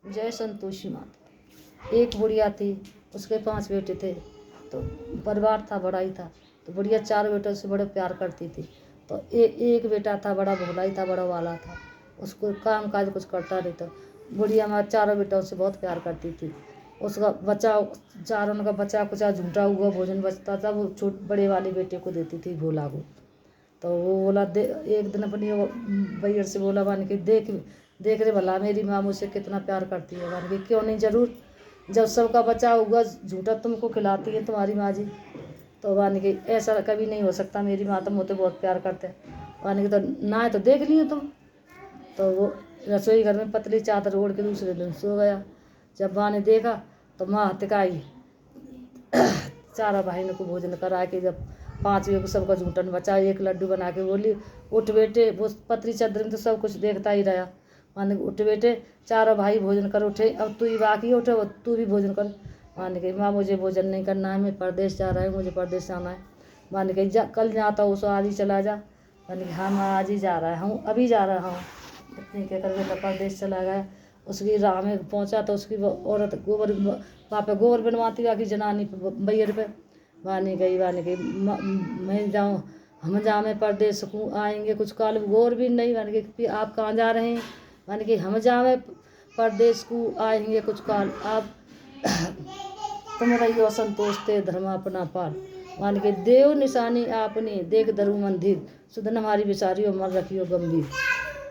जय संतोषी माता। एक बुढ़िया थी, उसके 5 बेटे थे। तो परिवार था, बड़ा ही था। तो बुढ़िया 4 बेटों से बड़े प्यार करती थी। तो एक बेटा था, बड़ा भोला ही था, बड़ा वाला था। उसको काम काज कुछ करता नहीं था। बुढ़िया हमारे 4 बेटों से बहुत प्यार करती थी। उसका बचा, चारों का बचा कुचा झूठा हुआ भोजन बचता था, वो बड़े वाले बेटे को देती थी, भोला को। तो वो बोला एक दिन अपनी भैया से बोला, मान के देख रे भला मेरी माँ मुझसे कितना प्यार करती है। मान के क्यों नहीं, जरूर, जब सबका बचा हुआ झूठा तुमको खिलाती है तुम्हारी माँ जी। तो मान के ऐसा कभी नहीं हो सकता, मेरी माँ तो मुझे बहुत प्यार करते हैं। मान के तो ना तो देख लियो तुम। तो वो रसोई घर में पतली चादर ओढ़ के दूसरे दिन सो गया। जब माँ ने देखा तो माँ हतकाई। 4 भाई को भोजन करा के जब 5वें को सबका झूठन बचा, एक लड्डू बना के बोली, उठ बेटे। वो पतली चादर में तो सब कुछ देखता ही रहा। मान के उठ बेटे, 4 भाई भोजन कर उठे, अब तू ही बाकी उठे, तू भी भोजन कर। मान के माँ मुझे भोजन नहीं करना है, मैं परदेश जा रहा है, मुझे परदेश जाना है। मान के कल जाता हूँ सो आज ही चला जा। मान के हाँ मैं आज ही जा रहा हूँ, अभी जा रहा हूँ। इतने कहकर बेटा परदेश चला गया। उसकी राह में पहुँचा तो उसकी औरत गोबर, वहाँ पे गोबर बनवाती बाकी जनानी बैर पे। वानी गई मैं जाऊँ, हम जामे परदेश को आएंगे कुछ काल, गोर भी नहीं। मान के आप कहाँ जा रहे हैं। मान के हम जामे परदेश को आएंगे कुछ काल, आप तुम रहियो संतोष ते धर्म अपना पाल। मान के देव निशानी आपने देख धरु मंदिर, सुधन हमारी बिचारी मर रखियो गंभीर।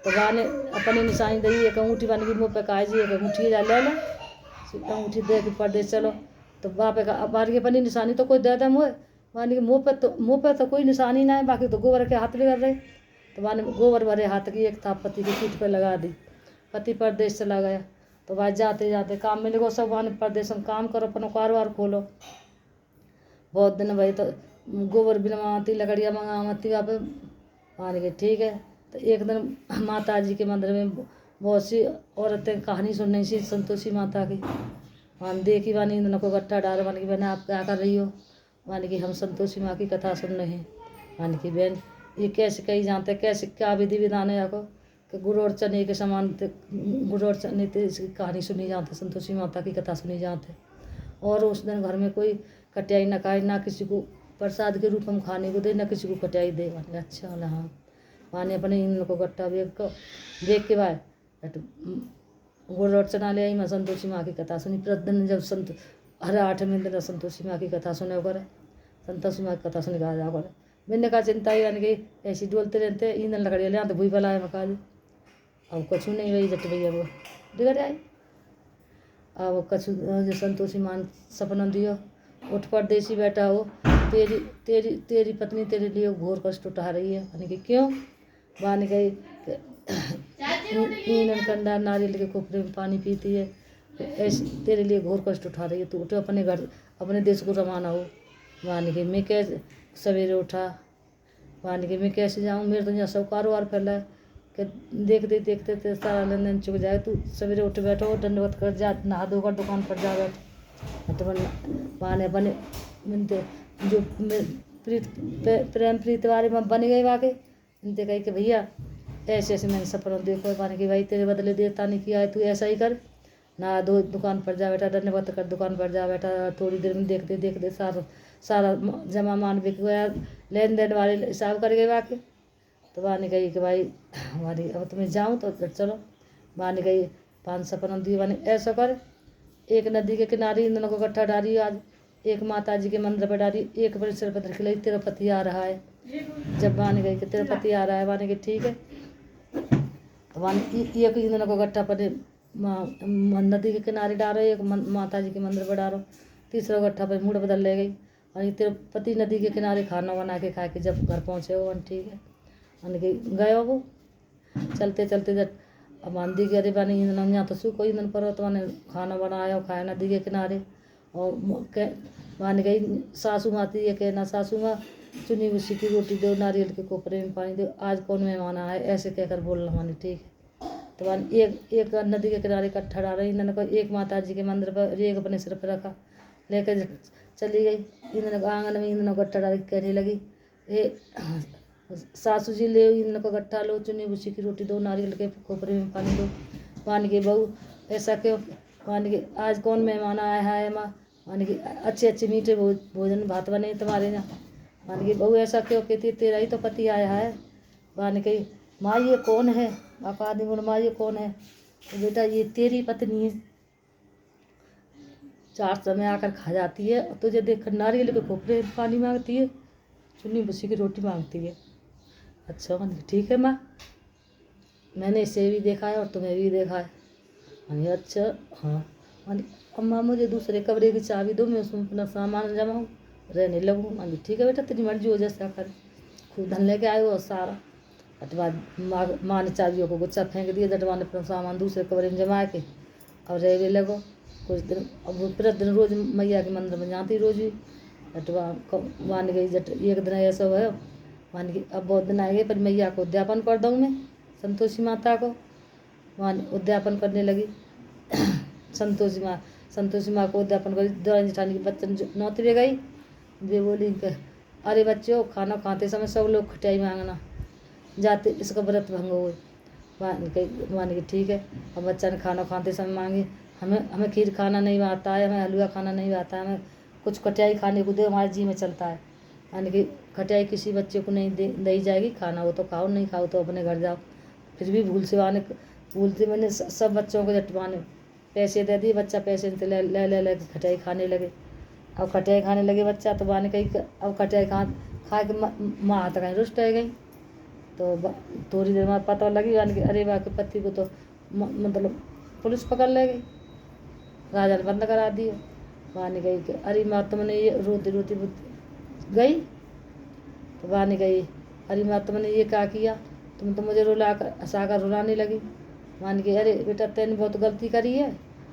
तो गाने अपनी निशानी दी, एक अंगूठी बन गई मुँह पे काहे जी, एक अंगूठी जा ले अंगूठी दे के परदेश चलो। तो बाप बार के अपनी निशानी तो कोई दे दे मुँह। मान के मुँह पे तो कोई निशानी ना है, बाकी तो गोबर के हाथ भी कर रहे। तो मान गोबर भरे हाथ की एक था पति की पीठ पर लगा दी। पति परदेश चला गया। तो भाई जाते जाते काम मिल गो सब, मान परदेश में काम करो, अपना कारोबार खोलो। बहुत दिन भाई तो गोबर बिनवाती, लकड़ियाँ मंगाती वहाँ पे। मान के ठीक है। तो एक दिन माता जी के मंदिर में बहुत सी औरतें कहानी सुन रही थी संतोषी माता की। मान देखी वानी इन को गट्ठा डाल, मान की बहन आप क्या कर रही हो। मान की हम संतोषी माँ की कथा सुन रहे हैं। मान की बहन ये कैसे कही जानते, कैसे क्या विधि विधान है आपको कि गुड़ और चने के समान, गुड़ और चने इसकी कहानी सुनी जाते, संतोषी माता की कथा सुनी जाते। और उस दिन घर में कोई कटियाई न खाए, ना किसी को प्रसाद के रूप में खाने को दे, ना किसी को कटियाई दे। मान अच्छा वाला हाँ। माने अपने इन को गट्टा देख के भाई गुड़ और चना ले आई। मैं संतोषी माँ की कथा सुनी प्रतिदिन, जब हर 8वें दिन संतोषी माँ की कथा सुने कर, संतोषी माँ की कथा सुन के आ जा कर। मैंने कहा चिंता ही बन गई, ऐसी डोलते रहते ईंधन लकड़ियाँ ले आते, भूई बलाए मका दी। अब कछु नहीं रही जट भैया वो बिगड़ आई। अब कछु संतोषी माँ सपना दियो, उठ परदेसी बैठा हो, तेरी पत्नी तेरे लिए घोर कष्ट उठा रही है। यानी कि क्यों। बान गई ईंधन कंडा नारियल के कोपरे में पानी पीती है, ऐसे तेरे लिए घोर कष्ट उठा रही है। तू उठो अपने घर, अपने देश को रवाना हो। मान के मैं कैसे सवेरे उठा, मान के मैं कैसे जाऊँ, मेरे तो यहाँ सब कारोबार फैला है कि देखते देखते सारा लेन देन चुक जाए। तू सवेरे उठ बैठो, दंडवत कर जा, नहा धोकर दुकान पर जा बैठ। तो माने बने मिलते जो प्रेम प्रीत वाले में बन गए वाके। इनते कही कि भैया ऐसे ऐसे मैंने सपनों देखो। माने कि भाई तेरे बदले देवता ने किया है, तू ऐसा ही कर, ना दो दुकान पर जा बैठा, दंडवत कर दुकान पर जा बैठा। थोड़ी देर में देखते देखते सारा जमा मान बिक गया, लेन देन वाले हिसाब कर गए वाके। तो माने कही कि भाई हमारी अब तुम्हें जाऊँ तो चलो। माने कही 5 सपनों दिए। माने ऐसा कर, एक नदी के किनारे इन दोनों को इकट्ठा डाली, आज एक माता जी के मंदिर पर डाली, एक बड़े सिर पर खिलाई, तेरा पति आ रहा है। जब मान गई कि तेरा पति आ रहा है, माने कि ठीक है। मान एक इन दोनों को इकट्ठा पर नदी के किनारे डालो, एक माता जी के मंदिर पर डालो, तीसरा इकट्ठा पर मूड बदल ले गई। और तेरे पति नदी के किनारे खाना बना के खा के जब घर पहुँचे हो, ठीक है। मान के गए वो चलते चलते जब अब नदी के अरे बनी ईंधन यहाँ तो सूखो ईंधन पर, तो मैंने खाना बनाया खाया नदी के किनारे। और मान गई सासू माती ये कहना, सासू माँ चुनी उसी की रोटी दो, नारियल के कोपरे में पानी दो, आज कौन मेहमान आया, ऐसे कहकर बोलना। माने ठीक है। तो मान एक नदी के किनारे इकट्ठा डाला ईंधन को, एक माता जी के मंदिर पर, एक अपने सिर पर रखा, लेकर चली गई। ईंधन को आंगन में ईंधन को इकट्ठा डाल कहने लगी, सासू जी ले ईंधन को इकट्ठा लो, चुनी भूसी की रोटी दो, नारियल के खोपरे में पानी दो, मान के बहू ऐसा क्यों, मान के आज कौन मेहमान आया है माँ, मान के अच्छे अच्छे मीठे भोजन भात बने तुम्हारे यहाँ, मान के बहू ऐसा क्यों कहती, तेरा ही तो पति आया है। मान के माँ ये कौन है, आप आदमी बोले माँ ये कौन है, तो बेटा ये तेरी पत्नी है, 4 समय आकर खा जाती है और तुझे देखकर नारियल के खोपड़े पानी मांगती है, चुन्नी बसी की रोटी मांगती है। अच्छा मान ठीक है माँ, मैंने इसे भी देखा है और तुम्हें भी देखा है। मान अच्छा हाँ, मान अम्मा मुझे दूसरे कमरे की चाबी दो, मैं उसमें अपना सामान जमाऊँ रहने लगूँ। मान ठीक है बेटा तेरी मर्जी हो जैसा कर, खूब धन लेके आए हो सारा। अटवा माँ ने चाबियों को गुच्छा फेंक दिया, जटवा ने अपना सामान दूसरे कमरे में जमा के अब रहने लगो। कुछ दिन अब वो प्रतिदिन रोज मैया के मंदिर में जाती रोज ही। अटवा मान गई जट एक दिन ऐसा है, मान की अब बहुत दिन आएंगे पर मैया को उद्यापन कर दूँ मैं, संतोषी माता को मान उद्यापन करने लगी। संतोषी माँ को उद्यापन करी, दौरान जेठानी की बच्चन नौतरे गई, वे बोली कि अरे बच्चों खाना खाते समय सब लोग खटाई मांगना, जाते इसका व्रत भंग हो। मान के ठीक है। अब बच्चा ने खाना खाते समय मांगे, हमें खीर खाना नहीं आता है, हमें हलवा खाना नहीं आता है, हमें कुछ खटाई खाने को दे, हमारे जी में चलता है। यानी कि खटाई किसी बच्चे को नहीं दी जाएगी, खाना हो तो खाओ, नहीं खाओ तो अपने घर जाओ। फिर भी भूलते मैंने सब बच्चों को जटवाने पैसे दे दिए, बच्चा पैसे ले ले ले ले खटाई खाने लगे। अब खटाई खाने लगे बच्चा, तो बाने कही अब खटाई खा के माँ हाथ कहीं रुष्ट रह गई। तो थोड़ी देर में पता लगी यानी कि अरे वाह के पति को तो मतलब पुलिस पकड़ ले गई, राजा ने बंद करा दिया। वानी गई कि अरे माँ तुमने ये रोती रोती गई, तो वानी गई अरे माँ तुमने ये क्या किया, तुम तो मुझे रुला कर हंसा कर रुलाने लगी। मान गई अरे बेटा तैने बहुत गलती करी है।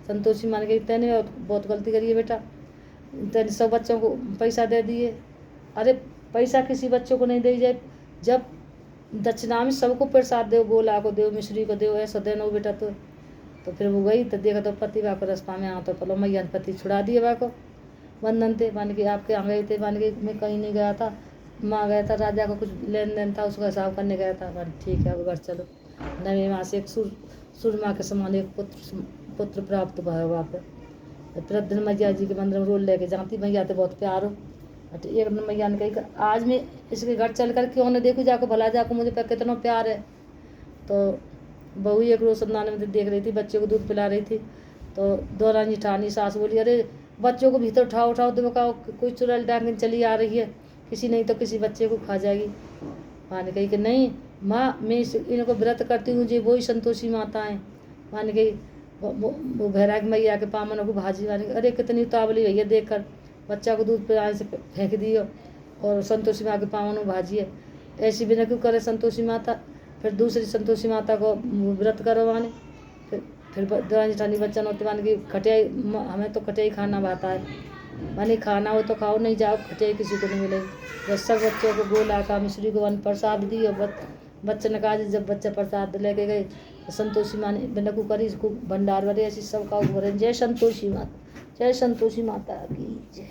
संतोषी मान गई तैने बहुत गलती करी है बेटा, तैने सब बच्चों को पैसा दे दिए। अरे पैसा किसी बच्चों को नहीं दे जाए, जब दक्षिणा में सबको प्रसाद दो, गोला को दो, मिश्री को दो, ऐसा देना बेटा। तो फिर वो गई तो देखा तो पति बा को रास्ता में आ, तो पलो मैया ने पति छुड़ा दिए बा को बंधन थे। मान के आपके यहाँ गए थे, मान के मैं कहीं नहीं गया था, माँ गया था, राजा का कुछ लेन देन था उसका हिसाब करने गया था। मान ठीक है अब घर चलो। नवे माँ से एक सुरमा के समान एक पुत्र प्राप्त हुआ वहाँ पे। प्रतिदिन मैया जी के मंदिर में रोल लेके जाती, मैया तो बहुत प्यार हो। एक दिन मैया ने कही आज मैं इसके घर चल कर क्यों न देखूँ, जाको भला जाको मुझे पे कितना प्यार है। तो बहू एक रोज सपनाने में देख रही थी, बच्चे को दूध पिला रही थी। तो दौरान जेठानी सास बोली अरे बच्चों को भीतर उठाओ उठाओ, तो बताओ कोई चुड़ैल डांग चली आ रही है, किसी नहीं तो किसी बच्चे को खा जाएगी। माँ ने कही कि नहीं माँ मैं इनको व्रत करती हूँ, जी वही संतोषी माता है। माँ ने कही वो भैराग मैया के पामनों को भाजी। माने अरे कितनी उतावली भैया देख कर, बच्चा को दूध पिलाने से फेंक दियो और संतोषी माँ के पामनों भाजी है, ऐसी बिना क्यों करे संतोषी माता। फिर दूसरी संतोषी माता को व्रत करवाने, फिर दौरान जेठानी बच्चन होते मान की खटियाई, हमें तो खटियाई खाना भाता है, मानी खाना हो तो खाओ, नहीं जाओ खटियाई किसी को नहीं मिलेगी। जब सब बच्चों को गोला का मिश्री को प्रसाद दी और बच्चन का जब बच्चा प्रसाद लेके गए तो संतोषी माँ ने बिनकू करी, इसको भंडार भरे ऐसी सब का। जय संतोषी माता, जय संतोषी माता की जय।